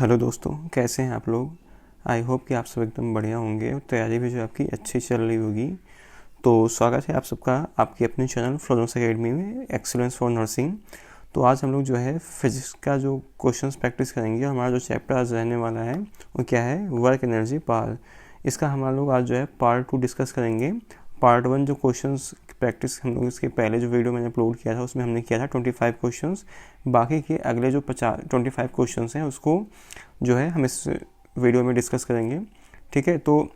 Hello दोस्तों, कैसे हैं आप लोग। आई होप कि आप सब एकदम बढ़िया होंगे और तैयारी भी जो आपकी अच्छी चल रही होगी। तो स्वागत है आप सबका आपकी अपने चैनल फ्लोरेंस एकेडमी में एक्सीलेंस फॉर नर्सिंग। तो आज हम लोग जो है फिजिक्स का जो क्वेश्चंस प्रैक्टिस करेंगे। हमारा जो चैप्टर आज रहने वाला है वो क्या है, वर्क एनर्जी पावर। इसका हम लोग आज जो है पार्ट 2 डिस्कस करेंगे। पार्ट 1 जो क्वेश्चंस प्रैक्टिस हम लोग इसके पहले जो वीडियो मैंने अपलोड किया था उसमें हमने किया था 25 क्वेश्चंस। बाकी के अगले जो 25 क्वेश्चंस हैं उसको जो है हम इस वीडियो में डिस्कस करेंगे। ठीक है, तो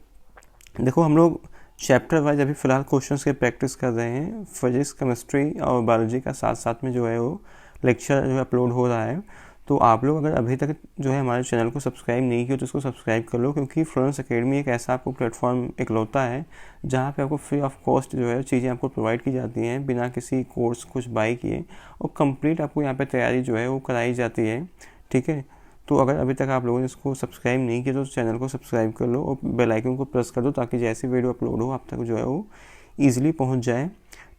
देखो हम लोग चैप्टर वाइज अभी फ़िलहाल क्वेश्चंस के प्रैक्टिस कर रहे हैं। फिजिक्स, केमिस्ट्री और बायोलॉजी का साथ साथ में जो है वो लेक्चर जो है अपलोड हो रहा है। तो आप लोग अगर अभी तक जो है हमारे चैनल को सब्सक्राइब नहीं किया तो इसको सब्सक्राइब कर लो, क्योंकि फ्लोरेंस एकेडमी एक ऐसा आपको प्लेटफॉर्म इकलौता है जहाँ पे आपको फ्री ऑफ कॉस्ट जो है चीज़ें आपको प्रोवाइड की जाती हैं, बिना किसी कोर्स कुछ बाई किए, और कंप्लीट आपको यहाँ पे तैयारी जो है वो कराई जाती है। ठीक है, तो अगर अभी तक आप लोगों ने इसको सब्सक्राइब नहीं किया तो चैनल को सब्सक्राइब कर लो और बेल आइकन को प्रेस कर दो, ताकि जैसी वीडियो अपलोड हो आप तक जो है वो ईजिली पहुँच जाए।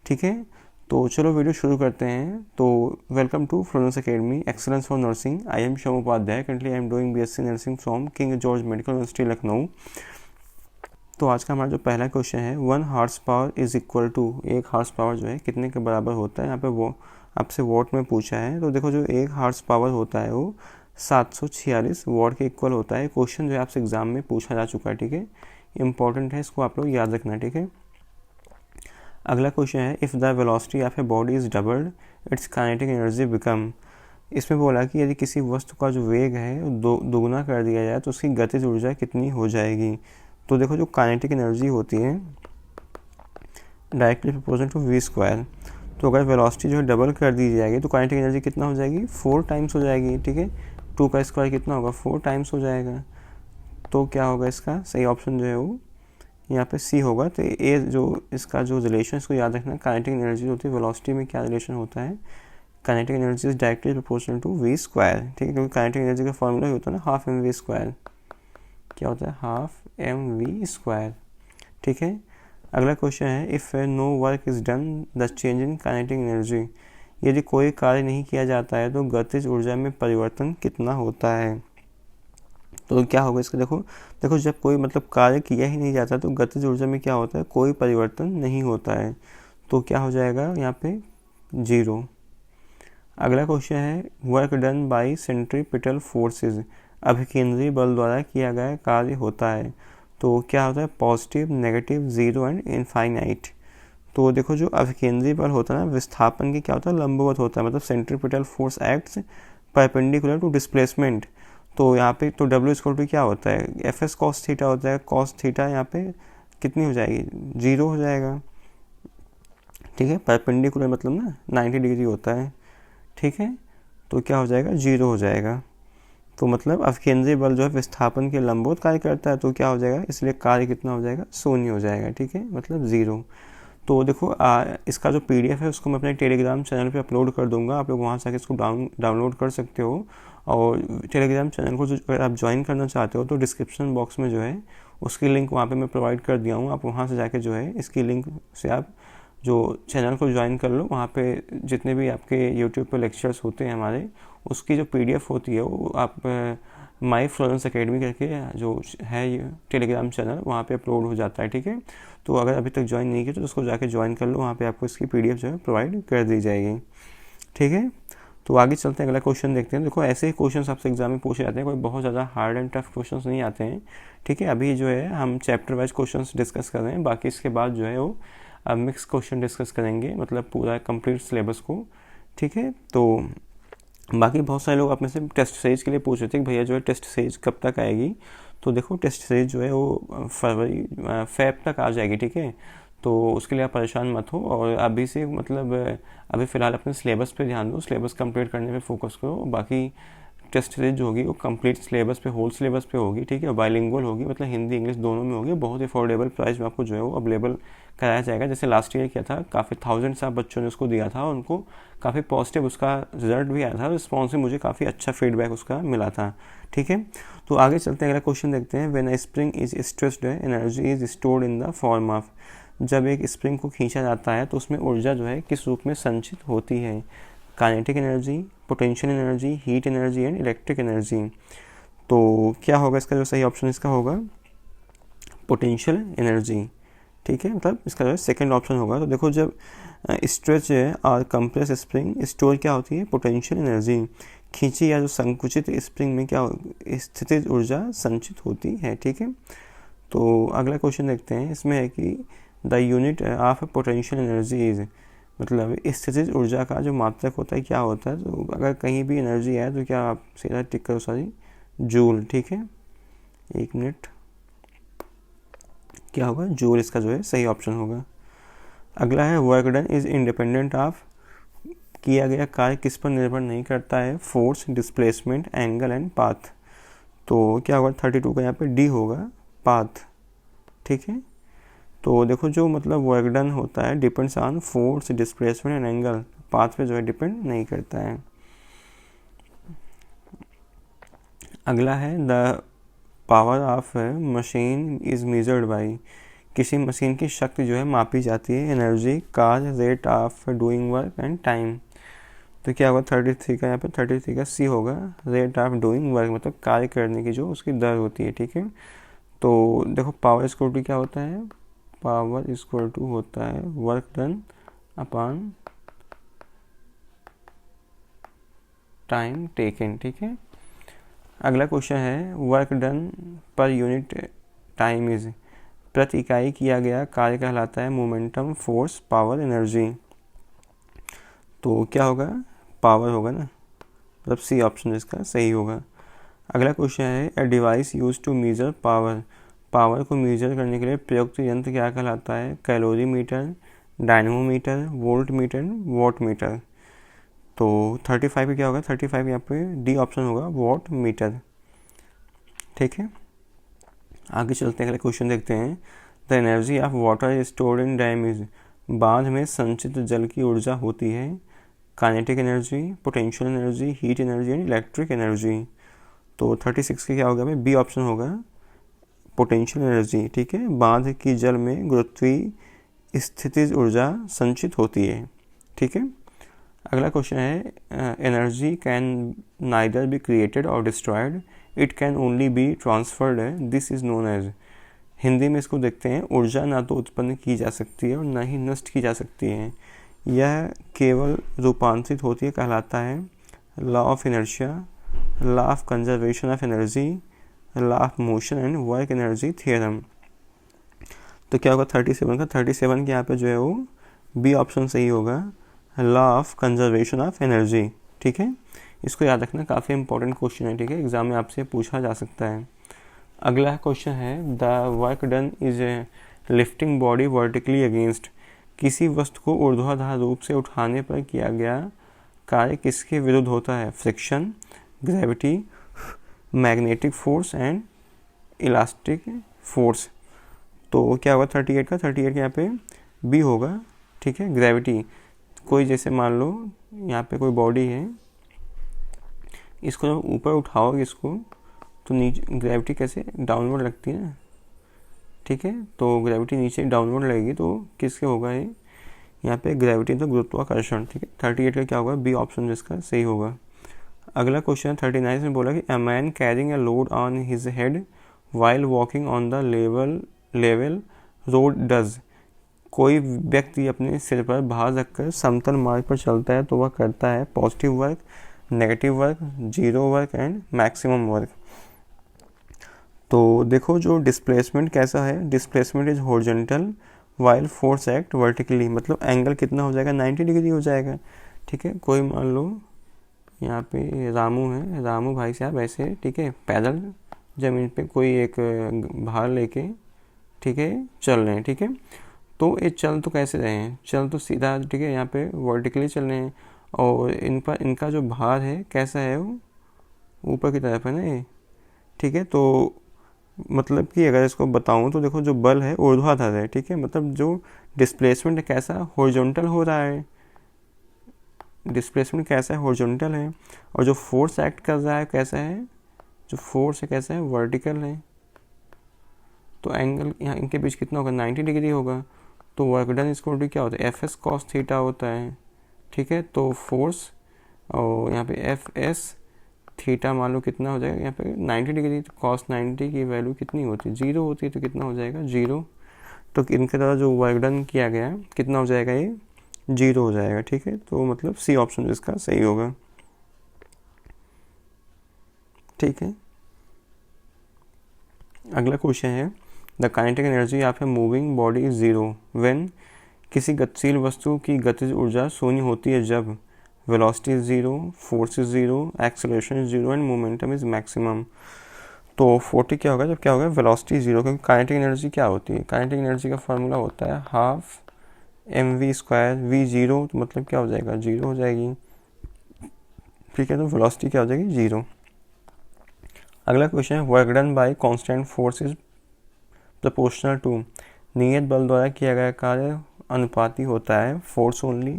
ठीक है, तो चलो वीडियो शुरू करते हैं। तो welcome to Florence Academy Excellence for Nursing. I am Sham Upadhyay. Currently I am doing BSc nursing from King George Medical University Lucknow. तो आज का हमारा जो पहला क्वेश्चन है, 1 horse power is equal to, 1 horse power जो है कितने के बराबर होता है। यहाँ पे वो आपसे वॉट में पूछा है। तो देखो जो 1 हॉर्स पावर होता है वो 746 वॉट के इक्वल होता है। क्वेश्चन जो है आपसे एग्जाम में पूछा जा चुका है। ठीक है, इंपॉर्टेंट है, इसको आप लोग याद रखना। ठीक है, अगला क्वेश्चन है, if the velocity of a body is doubled it's kinetic energy become. इसमें बोला कि यदि किसी वस्तु का जो वेग है दोगुना कर दिया जाए तो उसकी गतिज ऊर्जा कितनी हो जाएगी। तो देखो जो काइनेटिक एनर्जी होती है directly proportional to V square. तो अगर वेलोसिटी जो है डबल कर दी जाएगी तो काइनेटिक एनर्जी कितना हो जाएगी, 4 टाइम्स हो जाएगी। ठीक है, 2 का स्क्वायर कितना होगा, 4 टाइम्स हो जाएगा। तो क्या होगा इसका सही ऑप्शन जो है वो यहाँ पे सी होगा। तो ये जो इसका जो रिलेशन इसको याद रखना, काइनेटिक एनर्जी होती है वेलोसिटी में क्या रिलेशन होता है, kinetic energy is directly proportional to V square. ठीक है, क्योंकि काइनेटिक एनर्जी का फॉर्मूला होता है ना हाफ एम वी स्क्वायर। क्या होता है, हाफ एम वी स्क्वायर। ठीक है, अगला क्वेश्चन है, if no work is done the change in kinetic energy. यदि कोई कार्य नहीं किया जाता है तो गतिज ऊर्जा में परिवर्तन कितना होता है। तो क्या होगा इसका, देखो जब कोई मतलब कार्य किया ही नहीं जाता तो गतिज ऊर्जा में क्या होता है, कोई परिवर्तन नहीं होता है। तो क्या हो जाएगा यहाँ पे 0। अगला क्वेश्चन है, work done by centripetal forces. अभिकेंद्री बल द्वारा किया गया कार्य होता है। तो क्या होता है, पॉजिटिव, नेगेटिव, 0 एंड इनफाइनाइट। तो देखो जो अभिकेंद्री बल होता है ना, विस्थापन की क्या होता है, लंबवत होता है। मतलब centripetal force acts perpendicular to displacement. तो यहाँ पे तो W इक्वल टू क्या होता है, एफ एस कॉस थीटा होता है। कॉस थीटा यहाँ पे कितनी हो जाएगी, 0 हो जाएगा। ठीक है, परपेंडिकुलर मतलब ना 90 डिग्री होता है। ठीक है, तो क्या हो जाएगा, 0 हो जाएगा। तो मतलब अवकेंद्रीय बल जो है विस्थापन के लंबवत कार्य करता है, तो क्या हो जाएगा, इसलिए कार्य कितना हो जाएगा, 0 हो जाएगा। ठीक है, मतलब 0। तो देखो इसका जो PDF है उसको मैं अपने टेलीग्राम चैनल पे अपलोड कर दूंगा। आप लोग वहाँ से आके इसको डाउनलोड कर सकते हो। और टेलीग्राम चैनल को जो अगर आप ज्वाइन करना चाहते हो तो डिस्क्रिप्शन बॉक्स में जो है उसकी लिंक वहाँ पे मैं प्रोवाइड कर दिया हूँ। आप वहाँ से जाके जो है इसकी लिंक से आप जो चैनल को ज्वाइन कर लो। वहाँ पे जितने भी आपके यूट्यूब पे लेक्चर्स होते हैं हमारे, उसकी जो PDF होती है वो आप माई फ्लोरेंस एकेडमी करके जो है टेलीग्राम चैनल, वहाँ पे अपलोड हो जाता है। ठीक है, तो अगर अभी तक ज्वाइन नहीं किया तो उसको जाके ज्वाइन कर लो। वहाँ पे आपको इसकी PDF जो है प्रोवाइड कर दी जाएगी। ठीक है, तो आगे चलते हैं, अगला क्वेश्चन देखते हैं। देखो ऐसे ही क्वेश्चन आपसे एग्जाम में पूछे जाते हैं, कोई बहुत ज़्यादा हार्ड एंड टफ क्वेश्चन नहीं आते हैं। ठीक है, अभी जो है हम चैप्टर वाइज क्वेश्चन डिस्कस कर रहे हैं। बाकी इसके बाद जो है वो मिक्स क्वेश्चन डिस्कस करेंगे, मतलब पूरा कंप्लीट सिलेबस को। ठीक है, तो बाकी बहुत सारे लोग अपने से टेस्ट सीरीज के लिए पूछ रहे थे कि भैया जो है टेस्ट सीरीज कब तक आएगी। तो देखो टेस्ट सीरीज जो है वो फेब तक आ जाएगी। ठीक है, तो उसके लिए आप परेशान मत हो, और अभी से मतलब अभी फ़िलहाल अपने सिलेबस पे ध्यान दो, सिलेबस कंप्लीट करने पे फोकस करो। बाकी टेस्ट सीरीज जो होगी वो कंप्लीट सिलेबस पे, होल सिलेबस पे होगी। ठीक है, बाइलिंगुअल होगी, मतलब हिंदी इंग्लिश दोनों में होगी। बहुत अफोर्डेबल प्राइस में आपको जो है वो अवेलेबल कराया जाएगा। जैसे लास्ट ईयर किया था, काफ़ी थाउजेंड्स ऑफ बच्चों ने उसको दिया था, उनको काफ़ी पॉजिटिव उसका रिजल्ट भी आया था। रिस्पॉन्स भी मुझे काफ़ी अच्छा फीडबैक उसका मिला था। ठीक है, तो आगे चलते हैं, अगला क्वेश्चन देखते हैं। When a spring is stressed energy is stored in the form of. जब एक स्प्रिंग को खींचा जाता है तो उसमें ऊर्जा जो है किस रूप में संचित होती है, kinetic energy, potential energy, heat energy and electric energy. तो क्या होगा इसका जो सही ऑप्शन इसका होगा पोटेंशियल एनर्जी, ठीक है, मतलब इसका जो है सेकेंड ऑप्शन होगा। तो देखो जब स्ट्रेच है और कंप्रेस स्प्रिंग स्टोर क्या होती है पोटेंशियल एनर्जी, खींची या जो संकुचित स्प्रिंग में क्या स्थितिज ऊर्जा संचित होती है, ठीक है। तो अगला क्वेश्चन देखते हैं, इसमें है कि the unit of potential energy is, मतलब स्थितिज ऊर्जा का जो मात्रक होता है क्या होता है। तो अगर कहीं भी एनर्जी है तो क्या आप सीधा टिक करो, सॉरी जूल, ठीक है, 1 मिनट, क्या होगा जूल, इसका जो है सही ऑप्शन होगा। अगला है work done is independent of, किया गया कार्य किस पर निर्भर नहीं करता है, force, displacement, angle and path. तो क्या होगा 32 का यहाँ पे डी होगा पाथ, ठीक है। तो देखो जो मतलब वर्क डन होता है depends on force, displacement and angle, path पे जो है डिपेंड नहीं करता है। अगला है the power of machine is measured by, किसी मशीन की शक्ति जो है मापी जाती है एनर्जी, कार्य, rate of doing work and time. तो क्या होगा 33 का यहाँ पे 33 का सी होगा, रेट ऑफ डूइंग वर्क, मतलब कार्य करने की जो उसकी दर होती है, ठीक है। तो देखो पावर इक्वल टू क्या होता है, पावर इक्वल टू होता है work done upon time taken, ठीक है। अगला क्वेश्चन है work done per unit time is, प्रति इकाई किया गया कार्य कहलाता है मोमेंटम, फोर्स, पावर, एनर्जी। तो क्या होगा पावर होगा ना, मतलब सी ऑप्शन इसका सही होगा। अगला क्वेश्चन है a device use to measure power, power को मेजर करने के लिए प्रयुक्त यंत्र क्या कहलाता है, calorimeter, dynamometer, voltmeter, wattmeter. तो 35 पे क्या होगा 35 यहाँ पे डी ऑप्शन होगा वॉट मीटर, ठीक है। आगे चलते हैं, अगले क्वेश्चन देखते हैं the energy of water is stored in dam is, बांध में संचित जल की ऊर्जा होती है kinetic energy, potential energy, heat energy and electric energy. तो 36 के क्या होगा भाई बी ऑप्शन होगा पोटेंशियल एनर्जी, ठीक है। बांध की जल में गुरुत्वीय स्थितिज ऊर्जा संचित होती है, ठीक है। अगला क्वेश्चन है energy can neither be created or destroyed, it can only be transferred, this is known as, Hindi में इसको देखते हैं ऊर्जा ना तो उत्पन्न की जा सकती है और ना ही नष्ट की जा सकती है, यह केवल रूपांतरित होती है कहलाता है law of inertia, law of conservation of energy, law of motion and work energy theorem. तो क्या होगा 37 का 37 के यहाँ पे जो है वो बी ऑप्शन सही होगा law of conservation of energy, ठीक है। इसको याद रखना, काफ़ी इंपॉर्टेंट क्वेश्चन है, ठीक है, एग्जाम में आपसे पूछा जा सकता है। अगला क्वेश्चन है the work done is lifting body vertically against, किसी वस्तु को ऊर्ध्वाधर रूप से उठाने पर किया गया कार्य किसके विरुद्ध होता है, friction, gravity, magnetic force and elastic force. तो क्या होगा 38 का 38 के यहाँ पे बी होगा, ठीक है, ग्रेविटी। कोई जैसे मान लो यहाँ पे कोई बॉडी है, इसको जब ऊपर उठाओगे इसको तो नीचे ग्रेविटी कैसे डाउनवर्ड लगती है ना, ठीक है। तो ग्रेविटी नीचे डाउनवर्ड लगेगी तो किसके होगा ये, यहाँ पे ग्रेविटी तो गुरुत्वाकर्षण, ठीक है। 38 का क्या होगा बी ऑप्शन जिसका सही होगा। अगला क्वेश्चन 39 में बोला कि a man carrying a load on his head while walking on the level road does, कोई व्यक्ति अपने सिर पर भार रखकर समतल मार्ग पर चलता है तो वह करता है positive work, negative work, zero work and maximum work. तो देखो जो डिस्प्लेसमेंट कैसा है, displacement is horizontal while force act vertically, मतलब एंगल कितना हो जाएगा 90 डिग्री हो जाएगा, ठीक है। कोई मान लो यहाँ पे रामू है, रामू भाई साहब ऐसे, ठीक है, पैदल ज़मीन पे कोई एक भार लेके, ठीक है, चल रहे हैं, ठीक है। तो ये चल तो कैसे रहे हैं, चल तो सीधा, ठीक है, यहाँ पे वर्टिकली चल रहे हैं और इन पर इनका जो भार है कैसा है वो ऊपर की तरफ है ना ये, ठीक है। तो मतलब कि अगर इसको बताऊं तो देखो जो बल है ऊर्ध्वाधर है, ठीक है, मतलब जो डिस्प्लेसमेंट है कैसा हॉरिजॉन्टल हो रहा है, डिस्प्लेसमेंट कैसा है हॉरिजॉन्टल है, और जो फोर्स एक्ट कर रहा है कैसा है, जो फोर्स है कैसा है वर्टिकल है। तो एंगल यहाँ इनके बीच कितना होगा 90 डिग्री होगा। तो वर्क डन इक्वल टू क्या होता है एफ एस कॉस थीटा होता है, ठीक है। तो फोर्स और यहाँ पे एफ एस थीटा मान लो कितना हो जाएगा यहाँ पे 90 डिग्री, तो cos 90 की वैल्यू कितनी होती है, 0 होती है, तो कितना हो जाएगा 0। तो इनके द्वारा जो वर्क डन किया गया है कितना हो जाएगा, ये 0 हो जाएगा। ठीक है, तो मतलब सी ऑप्शन इसका सही होगा। ठीक है, अगला क्वेश्चन है the kinetic energy of a moving body is 0 when किसी गतिशील वस्तु की गतिज ऊर्जा शून्य होती है जब velocity is 0, force is 0, acceleration is 0 and momentum is maximum. तो 40 क्या होगा, जब क्या होगा वेलोसिटी 0, क्योंकि काइनेटिक एनर्जी क्या होती है, काइनेटिक एनर्जी का फार्मूला होता है हाफ mv², v0 तो मतलब क्या हो जाएगा 0 हो जाएगी। ठीक है, तो वेलोसिटी क्या हो जाएगी 0। अगला क्वेश्चन है work done by constant force is proportional to, नियत बल द्वारा किया गया कार्य अनुपाती होता है फोर्स ओनली,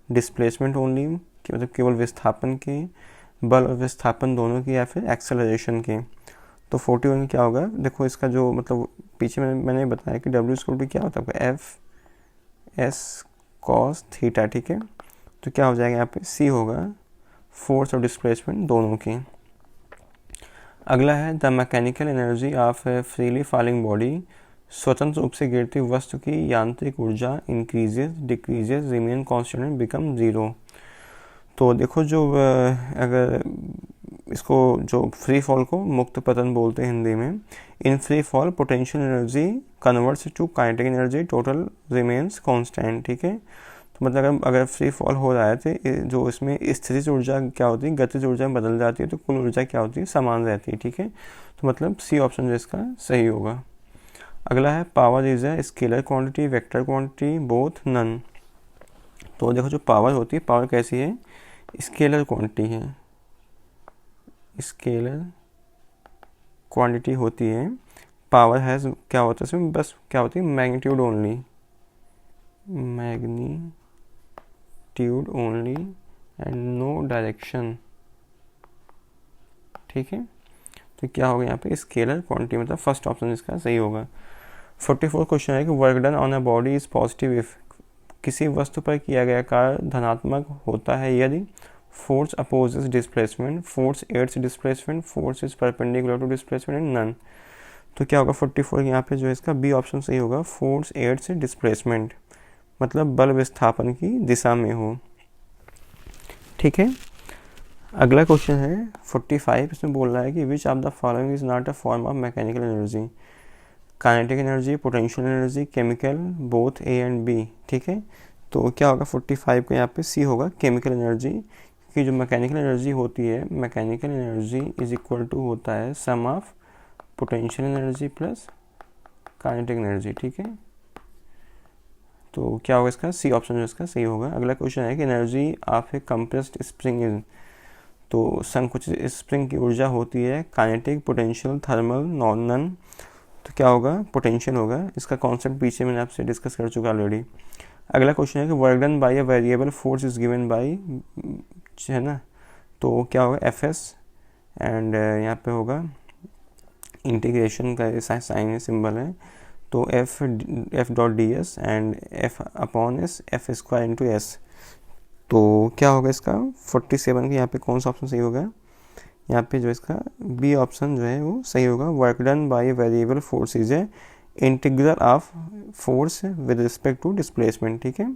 डिस्प्लेसमेंट ओनली मतलब केवल विस्थापन के, बल और विस्थापन दोनों की, या फिर एक्सेलरेशन के। तो 41 में क्या होगा, देखो इसका जो मतलब पीछे मैंने बताया कि W क्या होता है एफ एस कॉस थीटा। ठीक है, तो क्या हो जाएगा यहाँ पे C होगा फोर्स और डिस्प्लेसमेंट दोनों की। अगला है the mechanical energy of A freely falling body, स्वतंत्र रूप से गिरती वस्तु की यांत्रिक ऊर्जा increases decreases remain constant and become 0। तो देखो जो अगर इसको जो फ्री फॉल को मुक्त पतन बोलते हैं हिंदी में, in free fall potential energy converts to kinetic energy, total remains constant. ठीक है, तो मतलब अगर फ्री फॉल हो रहा है तो जो इसमें स्थितिज ऊर्जा क्या होती है गतिज ऊर्जा में बदल जाती है, तो कुल ऊर्जा क्या होती है समान रहती है। ठीक है, तो मतलब सी ऑप्शन जो इसका सही होगा। अगला है power is a scalar quantity, vector quantity, both, none. तो देखो जो पावर होती है, पावर कैसी है, स्केलर क्वांटिटी है, स्केलर क्वांटिटी होती है। पावर हैज क्या होता है इसमें, बस क्या होती है magnitude only, magnitude only and no direction. ठीक है, तो क्या होगा यहाँ पे स्केलर क्वांटिटी, मतलब फर्स्ट ऑप्शन इसका सही होगा। 44 क्वेश्चन है कि work done on a body is positive if, किसी वस्तु पर किया गया कार्य धनात्मक होता है यदि force opposes displacement, force aids displacement, force is perpendicular to displacement and none. तो क्या होगा 44 यहाँ पे जो है इसका बी ऑप्शन सही होगा, फोर्स एड्स डिस्प्लेसमेंट मतलब बल विस्थापन की दिशा में हो। ठीक है, अगला क्वेश्चन है 45, इसमें बोल रहा है कि which of the following is not a form of mechanical energy, kinetic energy, potential energy, chemical, both A and B. ठीक है, तो क्या होगा 45 का यहाँ पे सी होगा केमिकल एनर्जी, कि जो मैकेनिकल एनर्जी होती है, mechanical energy is equal to होता है sum of potential energy plus kinetic energy. ठीक है, तो क्या होगा इसका सी ऑप्शन जो इसका सही होगा। अगला क्वेश्चन है कि energy of A compressed spring is, तो संकुचित स्प्रिंग की ऊर्जा होती है काइनेटिक, पोटेंशियल, थर्मल, नॉन। तो क्या होगा पोटेंशियल होगा। इसका कॉन्सेप्ट पीछे मैंने आपसे डिस्कस कर चुका ऑलरेडी। अगला क्वेश्चन है कि work done bye a variable force is given by, है ना, तो क्या होगा एफ एस एंड यहाँ पे होगा इंटीग्रेशन का साइन सिंबल है, तो F dot D S and F upon S F square into S. तो क्या होगा इसका 47 के यहाँ पे कौन सा ऑप्शन सही होगा, यहाँ पे जो इसका बी ऑप्शन जो है वो सही होगा। Work done by variable force is a integral of force with respect to displacement. ठीक है,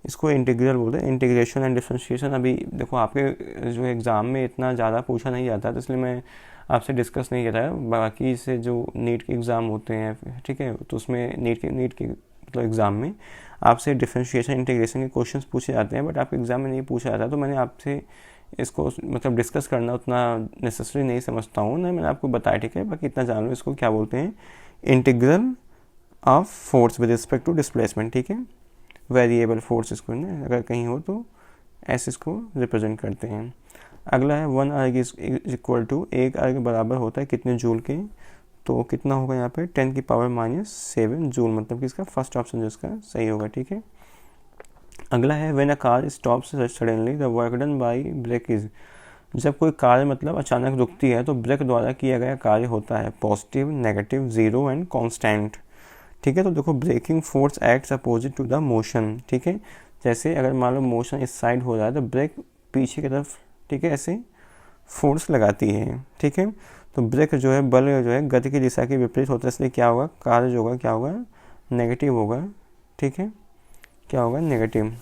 इसको इंटीग्रल बोलते हैं, इंटीग्रेशन एंड डिफरेंशिएशन। अभी देखो आपके जो एग्ज़ाम में इतना ज़्यादा पूछा नहीं जाता, तो इसलिए मैं आपसे डिस्कस नहीं किया था। बाकी से जो नीट के एग्ज़ाम होते हैं, ठीक है, तो उसमें नीट के मतलब एग्ज़ाम में आपसे डिफरेंशिएशन इंटीग्रेशन के क्वेश्चंस पूछे जाते हैं, बट आपके एग्ज़ाम में नहीं पूछा जाता। तो मैंने आपसे इसको मतलब डिस्कस करना उतना नेसेसरी नहीं समझता हूँ ना, मैंने आपको बताया। ठीक है, बाकी इतना जान लो इसको क्या बोलते हैं, integral of force with respect to displacement. ठीक है, वेरिएबल फोर्स इसको ना अगर कहीं हो तो ऐसे इसको रिप्रेजेंट करते हैं। अगला है 1 अर्ग इज इक्वल टू, एक अर्ग बराबर होता है कितने जूल के, तो कितना होगा यहाँ पे 10 की पावर -7 जूल, मतलब कि इसका फर्स्ट ऑप्शन जो इसका सही होगा। ठीक है, अगला है when a car stops suddenly the work done by brake is, जब कोई कार मतलब अचानक रुकती है तो ब्रेक द्वारा किया गया कार्य होता है positive, negative, zero and constant. ठीक है, तो देखो braking force acts opposite to the motion. ठीक है, जैसे अगर मान लो मोशन इस साइड हो रहा है तो ब्रेक पीछे की तरफ, ठीक है, ऐसे फोर्स लगाती है, ठीक है। तो ब्रेक जो है, बल जो है गति की दिशा के विपरीत होता है, इसलिए क्या होगा, कार्य जो होगा क्या होगा, नेगेटिव होगा, ठीक है, क्या होगा, नेगेटिव।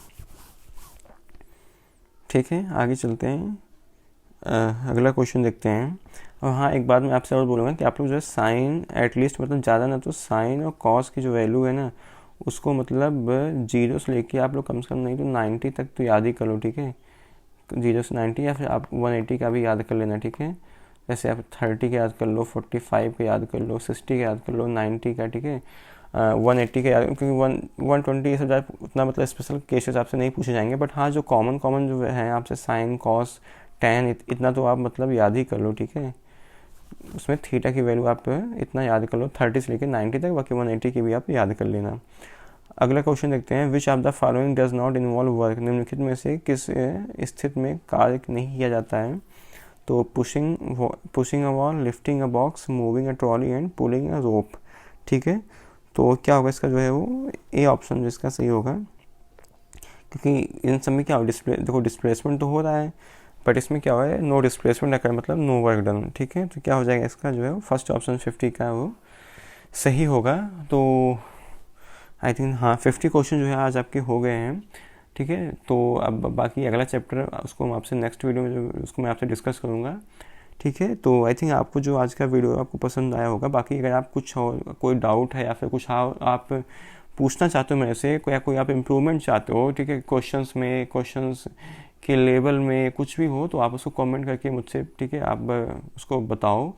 ठीक है, आगे चलते हैं, अगला क्वेश्चन देखते हैं। और हाँ, एक बात मैं आपसे और बोलूँगा कि आप लोग जो है साइन एटलीस्ट, मतलब ज़्यादा ना तो साइन और कॉस की जो वैल्यू है ना, उसको मतलब 0 से लेके आप लोग कम से कम नहीं तो 90 तक तो याद ही कर लो, ठीक है। 0 से 90, या फिर आप 180 का भी याद कर लेना, ठीक है। जैसे आप 30 का याद कर लो, 45 का याद कर लो, 60 का याद कर लो, 90 का, ठीक है, 180 का याद, क्योंकि 120 ये सब ज़्यादा उतना मतलब स्पेशल केसेस आपसे नहीं पूछे जाएंगे। बट हाँ, जो कॉमन जो है आपसे साइन कॉस टेन इतना तो आप मतलब याद ही कर लो, ठीक है। उसमें थीटा की वैल्यू आप इतना याद कर लो, 30 से लेकर 90 तक, बाकी 180 की भी आप याद कर लेना। अगला क्वेश्चन देखते हैं, विच of the following does not involve work, निम्नलिखित में से किस स्थिति में कार्य नहीं किया जाता है। तो pushing a wall, lifting a box, moving a trolley and pulling a rope, ठीक है। तो क्या होगा इसका जो है वो ए ऑप्शन जिसका सही होगा, क्योंकि इन सब में क्या हो, देखो डिस्प्लेसमेंट तो हो रहा है, बट इसमें क्या हुआ है, नो डिस्प्लेसमेंट अकर, मतलब नो वर्क डन, ठीक है। तो क्या हो जाएगा इसका जो है फर्स्ट ऑप्शन 50 का वो सही होगा। तो आई थिंक हाँ 50 क्वेश्चन जो है आज आपके हो गए हैं, ठीक है। तो अब बाकी अगला चैप्टर उसको मैं आपसे नेक्स्ट वीडियो में जो उसको मैं आपसे डिस्कस करूँगा, ठीक है। तो आई थिंक आपको जो आज का वीडियो आपको पसंद आया होगा। बाकी अगर आप कुछ और कोई डाउट है या फिर कुछ आप पूछना चाहते हो मेरे से, या कोई आप इम्प्रूवमेंट चाहते हो, ठीक है, क्वेश्चंस के लेवल में कुछ भी हो, तो आप उसको कमेंट करके मुझसे, ठीक है, आप उसको बताओ।